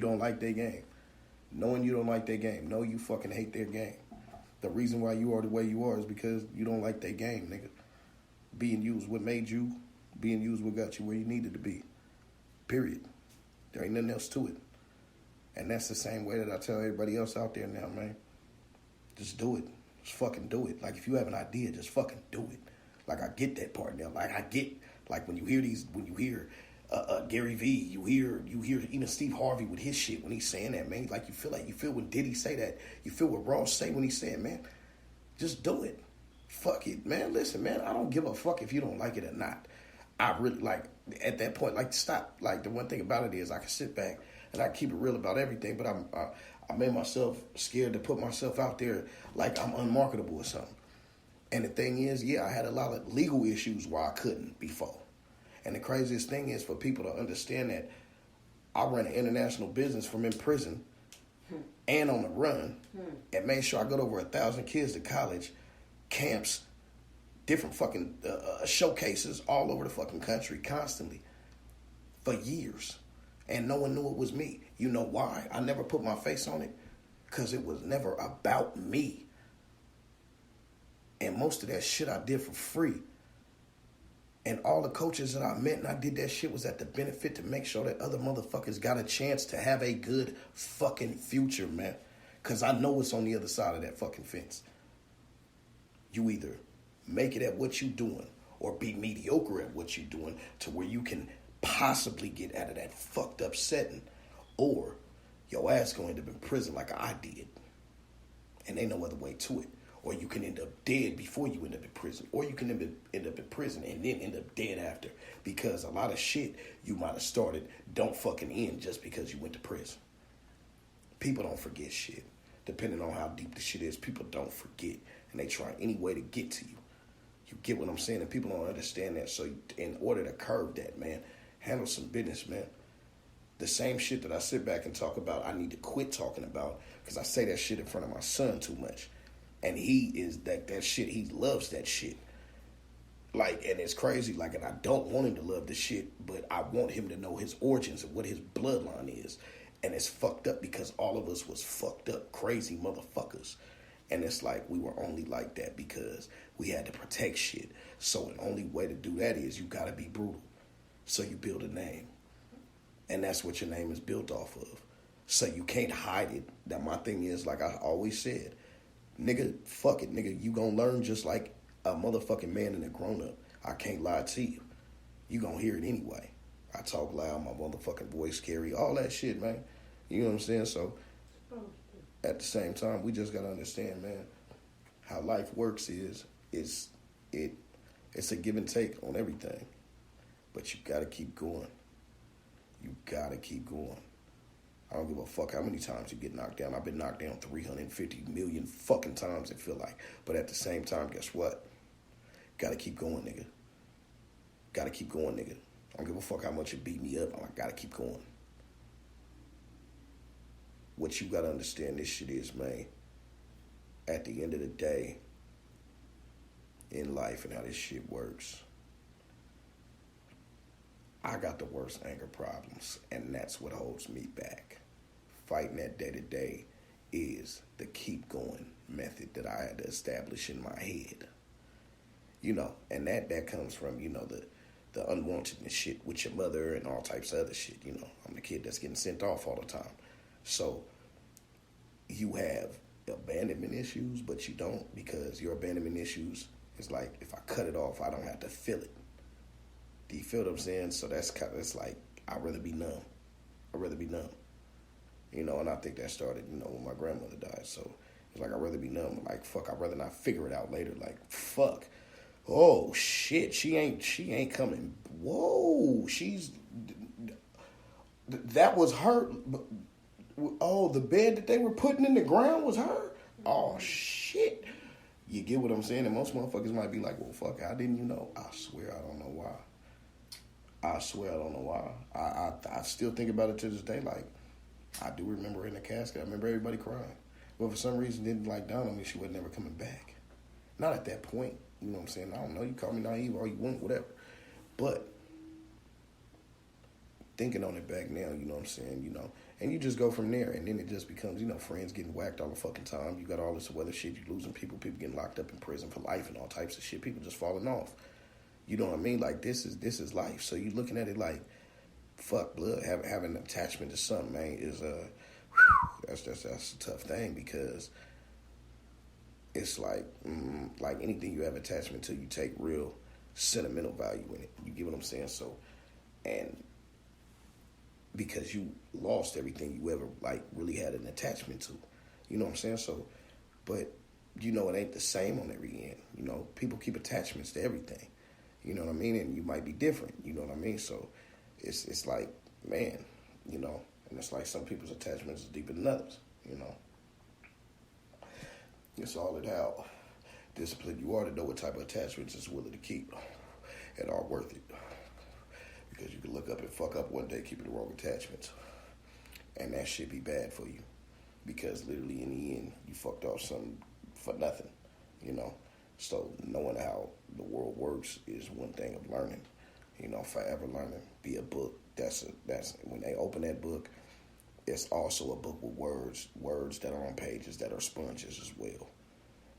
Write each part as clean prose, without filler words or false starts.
you don't like their game. Knowing you don't like their game. Know you fucking hate their game. The reason why you are the way you are is because you don't like their game, nigga. Being you is what made you. Being you is what got you where you needed to be. Period. There ain't nothing else to it. And that's the same way that I tell everybody else out there now, man. Just do it. Just fucking do it. Like, if you have an idea, just fucking do it. Like, I get that part now. Like, I get, like, when you hear Gary Vee, you hear even Steve Harvey with his shit when he's saying that, man. Like, you feel when Diddy say that. You feel what Ross say when he's saying, man, just do it. Fuck it, man. Listen, man, I don't give a fuck if you don't like it or not. I really, like, at that point, like, stop. Like, the one thing about it is I can sit back and I keep it real about everything, but I made myself scared to put myself out there like I'm unmarketable or something. And the thing is, yeah, I had a lot of legal issues where I couldn't before. And the craziest thing is for people to understand that I ran an international business from in prison and on the run and made sure I got over 1,000 kids to college, camps, different fucking showcases all over the fucking country constantly for years. And no one knew it was me. You know why? I never put my face on it. Because it was never about me. And most of that shit I did for free. And all the coaches that I met and I did that shit was at the benefit to make sure that other motherfuckers got a chance to have a good fucking future, man. Because I know what's on the other side of that fucking fence. You either make it at what you doing or be mediocre at what you doing to where you can possibly get out of that fucked up setting, or your ass gonna end up in prison like I did. And ain't no other way to it. Or you can end up dead before you end up in prison. Or you can end up in prison and then end up dead after. Because a lot of shit you might have started don't fucking end just because you went to prison. People don't forget shit. Depending on how deep the shit is, people don't forget. And they try any way to get to you. You get what I'm saying? And people don't understand that. So in order to curb that, man, handle some business, man. The same shit that I sit back and talk about, I need to quit talking about because I say that shit in front of my son too much. And he is that shit, he loves that shit. Like, and it's crazy, like, and I don't want him to love the shit, but I want him to know his origins and what his bloodline is. And it's fucked up because all of us was fucked up, crazy motherfuckers. And it's like we were only like that because we had to protect shit. So the only way to do that is you gotta be brutal. So you build a name. And that's what your name is built off of. So you can't hide it. That my thing is, like I always said, nigga, fuck it, nigga. You gonna learn just like a motherfucking man and a grown-up. I can't lie to you. You gonna hear it anyway. I talk loud, my motherfucking voice scary, all that shit, man. You know what I'm saying? So at the same time, we just gotta understand, man, how life works is it's a give and take on everything. But you gotta keep going. You gotta keep going. I don't give a fuck how many times you get knocked down. I've been knocked down 350 million fucking times, it feel like. But at the same time, guess what? Gotta keep going, nigga. Gotta keep going, nigga. I don't give a fuck how much it beat me up. I gotta keep going. What you gotta understand this shit is, man, at the end of the day, in life and how this shit works, I got the worst anger problems, and that's what holds me back. Fighting that day to day is the keep going method that I had to establish in my head. You know, and that comes from, you know, the unwantedness shit with your mother and all types of other shit. You know, I'm the kid that's getting sent off all the time. So you have abandonment issues, but you don't, because your abandonment issues is like, if I cut it off, I don't have to feel it. Do you feel what I'm saying? So that's kind of, it's like, I'd rather be numb. I'd rather be numb. You know, and I think that started, you know, when my grandmother died. So it's like, I'd rather be numb. Like, fuck, I'd rather not figure it out later. Like, fuck. Oh, shit, she ain't coming. Whoa, that was her. Oh, the bed that they were putting in the ground was her? Oh, shit. You get what I'm saying? And most motherfuckers might be like, well, fuck, how didn't you know? I swear I don't know why. I swear I don't know why. I still think about it to this day. Like, I do remember her in the casket. I remember everybody crying. But for some reason, didn't like dawn on me she was never coming back. Not at that point. You know what I'm saying? I don't know. You call me naive all you want, whatever. But thinking on it back now, you know what I'm saying? You know, And you just go from there, and then it just becomes, friends getting whacked all the fucking time. You got all this weather shit, you losing people getting locked up in prison for life and all types of shit, people just falling off. You know what I mean? Like, this is life. So you looking at it like, fuck, blood, having an attachment to something, man, is that's a tough thing, because it's like anything you have attachment to, you take real sentimental value in it. You get what I'm saying? So, and because you lost everything you ever really had an attachment to, you know what I'm saying? So, but it ain't the same on every end. People keep attachments to everything. You know what I mean? And you might be different. You know what I mean? So, it's like, man, and it's like some people's attachments are deeper than others. It's all in how disciplined you are to know what type of attachments is willing to keep and are worth it. Because you can look up and fuck up one day keeping the wrong attachments. And that shit be bad for you. Because literally in the end, you fucked off something for nothing. So knowing how the world works is one thing of learning. Forever learning. Be a book. That's when they open that book, it's also a book with words that are on pages that are sponges as well.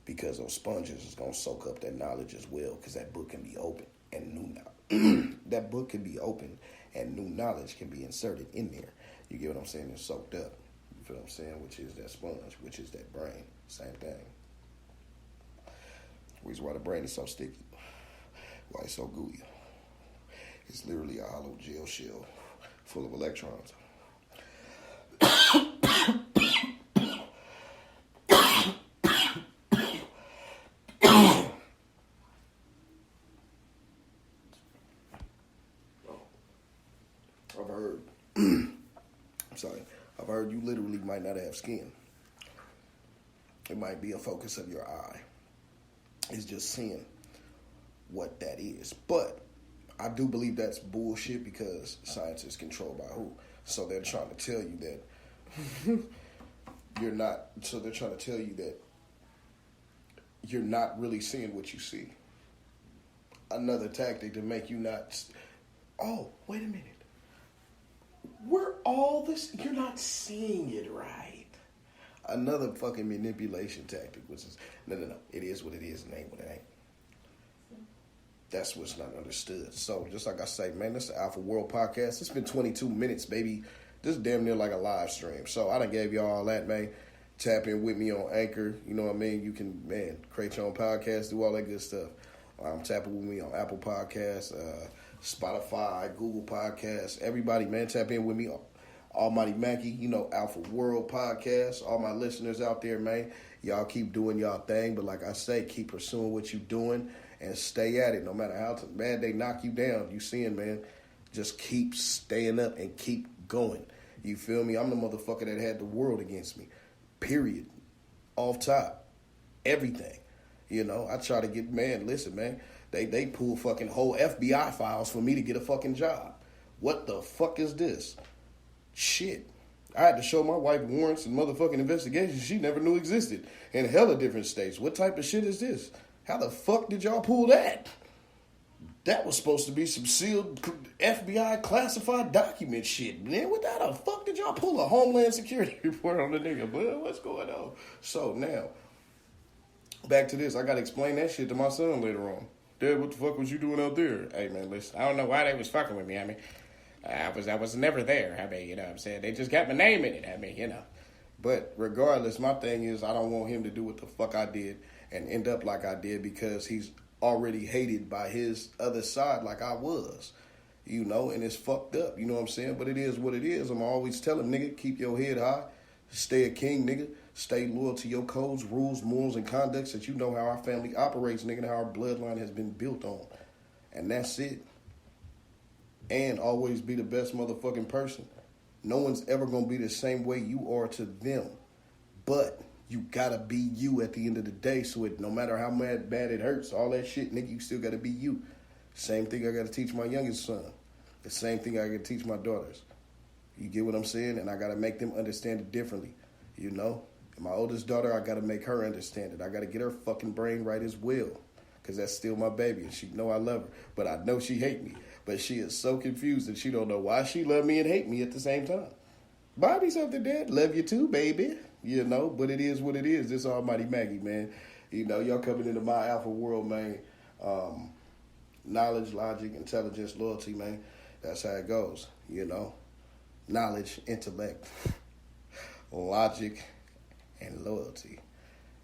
Because those sponges is going to soak up that knowledge as well, because that book can be open and new knowledge. That book can be open and new knowledge can be inserted in there. You get what I'm saying? It's soaked up. You feel what I'm saying? Which is that sponge, which is that brain. Same thing. The reason why the brain is so sticky, why it's so gooey. It's literally a hollow gel shell full of electrons. I've heard you literally might not have skin. It might be a focus of your eye. It's just seeing what that is. But I do believe that's bullshit, because science is controlled by who? So they're trying to tell you that you're not. So they're trying to tell you that you're not really seeing what you see. Another tactic to make you not. Oh, wait a minute. You're not seeing it right. Another fucking manipulation tactic, which is, no. It is what it is and ain't what it ain't. That's what's not understood. So, just like I say, man, this is the Alpha World Podcast. It's been 22 minutes, baby. This is damn near like a live stream. So, I done gave y'all all that, man. Tap in with me on Anchor. You know what I mean? You can, create your own podcast, do all that good stuff. Tap in with me on Apple Podcasts, Spotify, Google Podcasts. Everybody, man, tap in with me. Almighty Mackey, Alpha World Podcast. All my listeners out there, man, y'all keep doing y'all thing. But like I say, keep pursuing what you're doing and stay at it. No matter how bad they knock you down, you seeing, man, just keep staying up and keep going. You feel me? I'm the motherfucker that had the world against me. Period. Off top. Everything. I try to get, listen, man. They pull fucking whole FBI files for me to get a fucking job. What the fuck is this? Shit. I had to show my wife warrants and motherfucking investigations she never knew existed in hella different states. What type of shit is this? How the fuck did y'all pull that? That was supposed to be some sealed FBI classified document shit. Man, what the fuck did y'all pull a Homeland Security report on the nigga? But what's going on? So now, back to this. I got to explain that shit to my son later on. Dad, what the fuck was you doing out there? Hey, man, listen, I don't know why they was fucking with me. I was never there. You know what I'm saying? They just got my name in it. But regardless, my thing is I don't want him to do what the fuck I did and end up like I did, because he's already hated by his other side like I was. And it's fucked up. You know what I'm saying? But it is what it is. I'm always telling nigga, keep your head high. Stay a king, nigga. Stay loyal to your codes, rules, morals, and conducts that you know how our family operates, nigga, and how our bloodline has been built on. And that's it. And always be the best motherfucking person. No one's ever going to be the same way you are to them. But you got to be you at the end of the day. So no matter how bad it hurts, all that shit, nigga, you still got to be you. Same thing I got to teach my youngest son. The same thing I got to teach my daughters. You get what I'm saying? And I got to make them understand it differently. And my oldest daughter, I got to make her understand it. I got to get her fucking brain right as well. Because that's still my baby. And she know I love her. But I know she hate me. But she is so confused that she don't know why she love me and hate me at the same time. Buy me something, Dad. Love you too, baby. You know, but it is what it is. This Almighty Maggie, man. You know, y'all coming into my alpha world, man. Knowledge, logic, intelligence, loyalty, man. That's how it goes, you know. Knowledge, intellect, logic, and loyalty.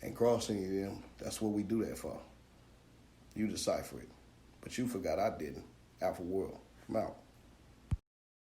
And crossing them, that's what we do that for. You decipher it. But you forgot I didn't. Alpha World. I'm out.